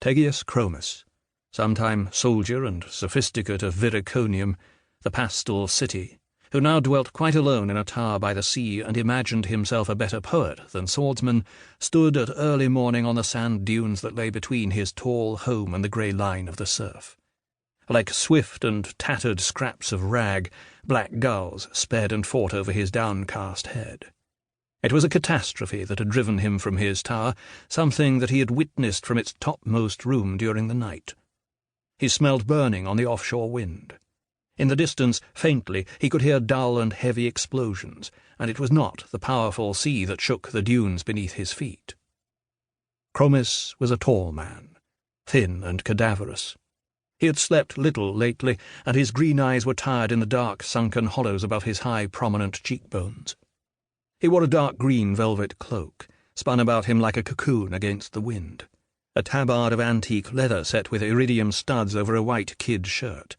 Pegius Chromis, sometime soldier and sophisticate of Viriconium, the Pastel City, who now dwelt quite alone in a tower by the sea and imagined himself a better poet than swordsman, stood at early morning on the sand dunes that lay between his tall home and the grey line of the surf. Like swift and tattered scraps of rag, black gulls sped and fought over his downcast head. It was a catastrophe that had driven him from his tower, something that he had witnessed from its topmost room during the night. He smelled burning on the offshore wind. In the distance, faintly, he could hear dull and heavy explosions, and it was not the powerful sea that shook the dunes beneath his feet. Chromis was a tall man, thin and cadaverous. He had slept little lately, and his green eyes were tired in the dark, sunken hollows above his high, prominent cheekbones. He wore a dark green velvet cloak, spun about him like a cocoon against the wind, a tabard of antique leather set with iridium studs over a white kid shirt,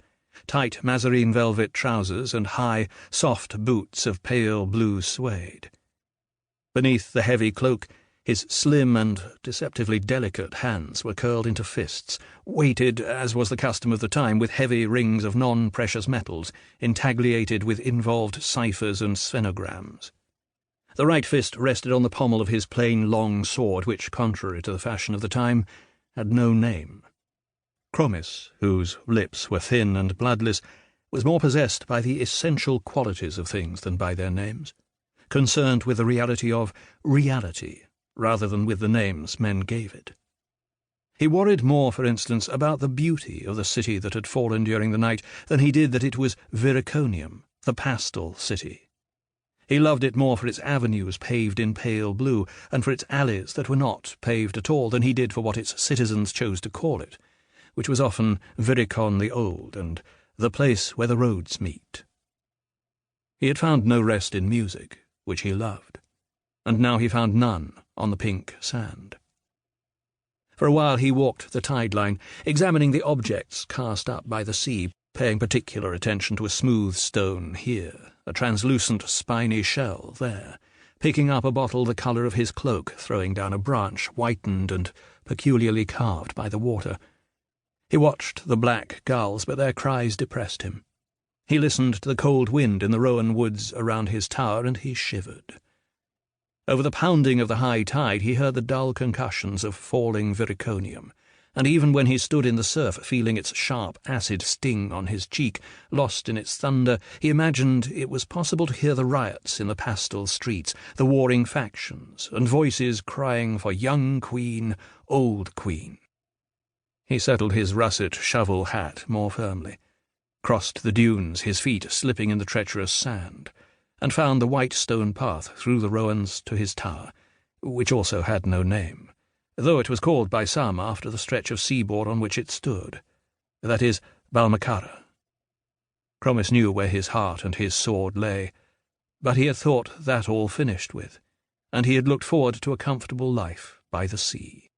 tight mazarine velvet trousers, and high, soft boots of pale blue suede. Beneath the heavy cloak, his slim and deceptively delicate hands were curled into fists, weighted, as was the custom of the time, with heavy rings of non-precious metals, intagliated with involved ciphers and sphenograms. The right fist rested on the pommel of his plain long sword, which, contrary to the fashion of the time, had no name. Chromis, whose lips were thin and bloodless, was more possessed by the essential qualities of things than by their names, concerned with the reality of reality, rather than with the names men gave it. He worried more, for instance, about the beauty of the city that had fallen during the night than he did that it was Viriconium, the Pastel City. He loved it more for its avenues paved in pale blue, and for its alleys that were not paved at all, than he did for what its citizens chose to call it, which was often Viricon the Old, and the place where the roads meet. He had found no rest in music, which he loved, and now he found none on the pink sand. For a while he walked the tide-line, examining the objects cast up by the sea, paying particular attention to a smooth stone here, a translucent spiny shell there, picking up a bottle the colour of his cloak, throwing down a branch whitened and peculiarly carved by the water. He watched the black gulls, but their cries depressed him. He listened to the cold wind in the rowan woods around his tower, and he shivered. Over the pounding of the high tide he heard the dull concussions of falling Viriconium, and even when he stood in the surf, feeling its sharp acid sting on his cheek, lost in its thunder, he imagined it was possible to hear the riots in the pastel streets, the warring factions, and voices crying for young queen, old queen. He settled his russet shovel hat more firmly, crossed the dunes, his feet slipping in the treacherous sand, and found the white stone path through the rowans to his tower, which also had no name, though it was called by some after the stretch of seaboard on which it stood, that is, Balmacara. Chromis knew where his heart and his sword lay, but he had thought that all finished with, and he had looked forward to a comfortable life by the sea.